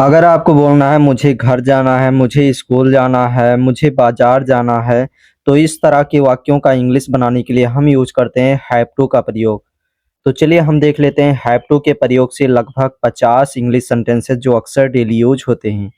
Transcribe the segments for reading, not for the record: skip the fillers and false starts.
अगर आपको बोलना है मुझे घर जाना है, मुझे स्कूल जाना है, मुझे बाजार जाना है, तो इस तरह के वाक्यों का इंग्लिश बनाने के लिए हम यूज करते हैं हैव टू का प्रयोग। तो चलिए हम देख लेते हैं हैव टू के प्रयोग से लगभग 50 इंग्लिश सेंटेंसेस जो अक्सर डेली यूज होते हैं।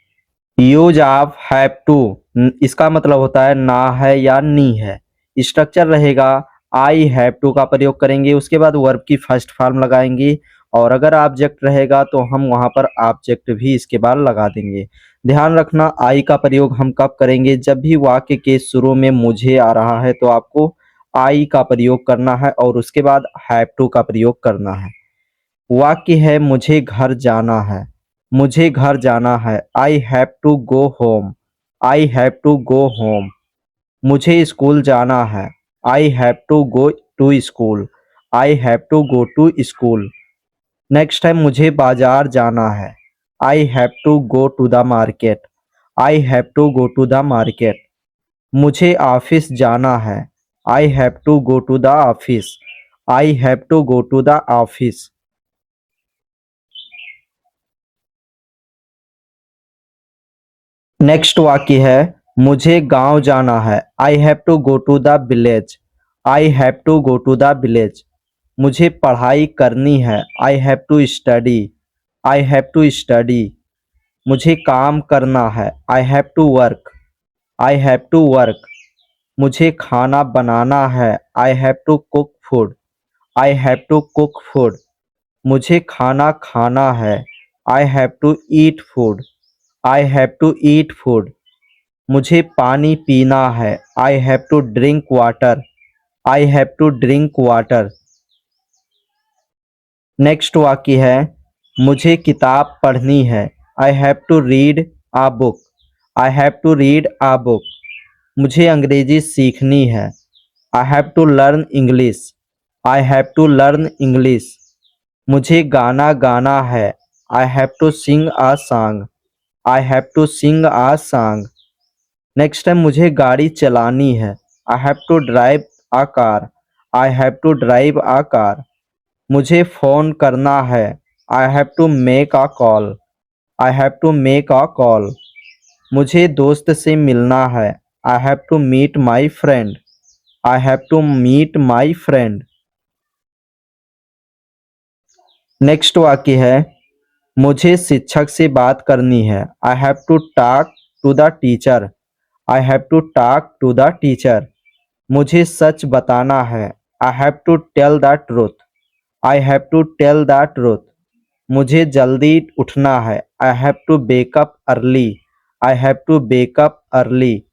यूज ऑफ हैव टू, इसका मतलब होता है ना है या नी है। स्ट्रक्चर रहेगा आई हैव टू का प्रयोग करेंगे, उसके बाद वर्ब की फर्स्ट फॉर्म लगाएंगे और अगर ऑब्जेक्ट रहेगा तो हम वहां पर ऑब्जेक्ट भी इसके बाद लगा देंगे। ध्यान रखना आई का प्रयोग हम कब करेंगे, जब भी वाक्य के शुरू में मुझे आ रहा है तो आपको आई का प्रयोग करना है और उसके बाद हैव टू का प्रयोग करना है। वाक्य है मुझे घर जाना है, मुझे घर जाना है, I have to go home, I have to go home. मुझे स्कूल जाना है, I have to go to school, I have to go to school. Next है मुझे बाजार जाना है, I have to go to the market, I have to go to the market. मुझे office जाना है, I have to go to the office, I have to go to the office. Next वाक्य है मुझे गांव जाना है, I have to go to the village, I have to go to the village. मुझे पढ़ाई करनी है, I have to study, I have to study. मुझे काम करना है, I have to work, I have to work. मुझे खाना बनाना है, I have to cook food, I have to cook food. मुझे खाना खाना है, I have to eat food, I have to eat food. मुझे पानी पीना है, I have to drink water, I have to drink water. Next वाक्य है मुझे किताब पढ़नी है, I have to read a book, I have to read a book. मुझे अंग्रेजी सीखनी है, I have to learn English, I have to learn English. मुझे गाना गाना है, I have to sing a song, I have to sing a song. Next है मुझे गाड़ी चलानी है, I have to drive a car, I have to drive a car. मुझे फ़ोन करना है, I have to make a call, I have to make a call. मुझे दोस्त से मिलना है, I have to meet my friend, I have to meet my friend. Next वाक्य है मुझे शिक्षक से बात करनी है, I have to talk to the teacher, I have to talk to the teacher. मुझे सच बताना है, I have to tell the truth, I have to tell the truth. मुझे जल्दी उठना है, I have to wake up early, I have to wake up early.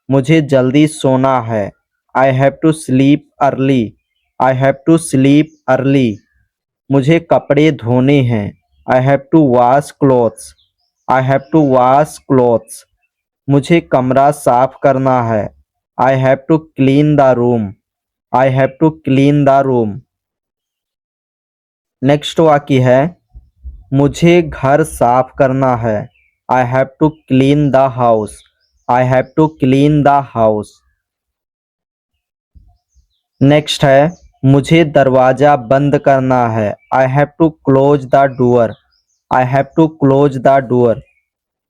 मुझे जल्दी सोना है, I have to sleep early, I have to sleep early. मुझे कपड़े धोने हैं, I have to wash clothes, I have to wash clothes. मुझे कमरा साफ करना है, I have to clean the room, I have to clean the room. Next वाक्य है मुझे घर साफ करना है, I have to clean the house, I have to clean the house. Next है मुझे दरवाज़ा बंद करना है, I have to close the door, I have to close the door.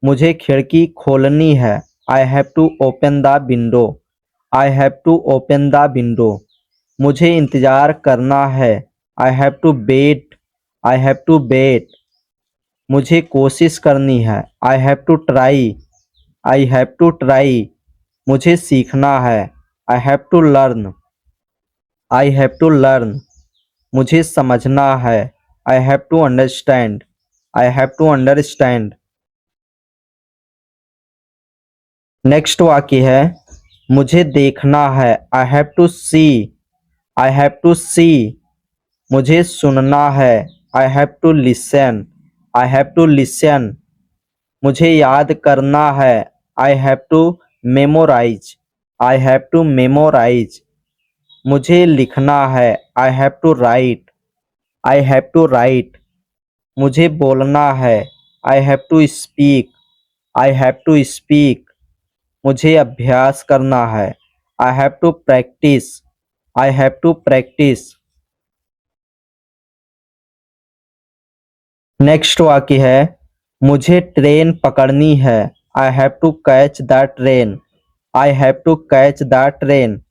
मुझे खिड़की खोलनी है, I have to open the window, I have to open the window. मुझे इंतज़ार करना है, I have to wait, I have to wait. मुझे कोशिश करनी है, I have to try, I have to try. मुझे सीखना है, I have to learn, I have to learn. मुझे समझना है, I have to understand, I have to understand. Next वाक्य है मुझे देखना है, I have to see, I have to see. मुझे सुनना है, I have to listen, I have to listen. मुझे याद करना है, I have to memorise, I have to memorise. मुझे लिखना है, I have to write, I have to write. मुझे बोलना है, I have to speak, I have to speak. मुझे अभ्यास करना है, I have to practise, I have to practise. Next वाक्य है मुझे ट्रेन पकड़नी है। I have to catch the train. I have to catch the train.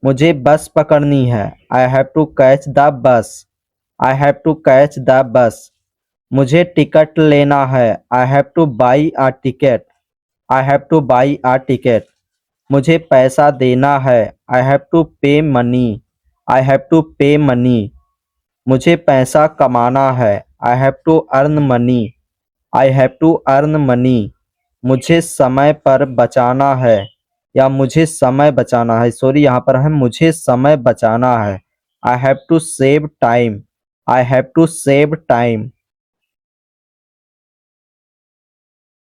मुझे बस पकड़नी है। I have to catch the bus. I have to catch the bus. मुझे ticket लेना है। I have to buy a ticket. I have to buy a ticket. मुझे पैसा देना है। I have to pay money. I have to pay money. मुझे पैसा कमाना है। I have to earn money. I have to earn money. मुझे समय पर बचाना है या मुझे समय बचाना है, सॉरी यहाँ पर है मुझे समय बचाना है। I have to save time. I have to save time.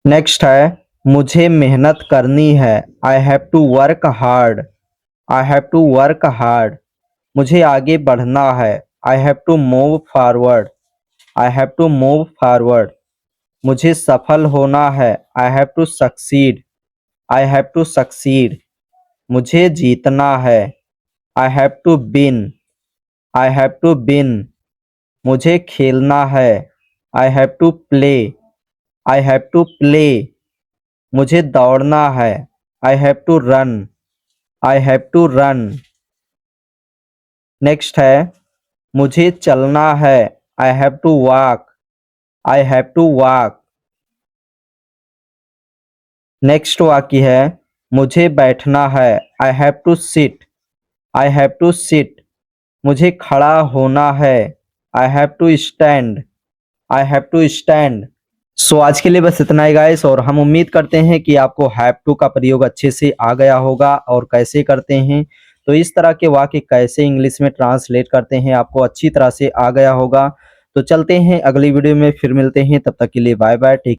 Next है मुझे मेहनत करनी है। I have to work hard. I have to work hard. मुझे आगे बढ़ना है। I have to move forward. I have to move forward. मुझे सफल होना है। I have to succeed. I have to succeed. मुझे जीतना है। I have to win. I have to win. मुझे खेलना है। I have to play. I have to play. मुझे दौड़ना है। I have to run. I have to run. Next है मुझे चलना है। I have to walk. I have to walk. Next वाक्य है मुझे बैठना है। I have to sit. I have to sit. मुझे खड़ा होना है। I have to stand. I have to stand. So आज के लिए बस इतना ही गाइस, और हम उम्मीद करते हैं कि आपको हैव टू का प्रयोग अच्छे से आ गया होगा और कैसे करते हैं, तो इस तरह के वाक्य कैसे इंग्लिश में ट्रांसलेट करते हैं आपको अच्छी तरह से आ गया होगा। तो चलते हैं अगली वीडियो में, फिर मिलते हैं, तब तक के लिए बाय बाय। टेक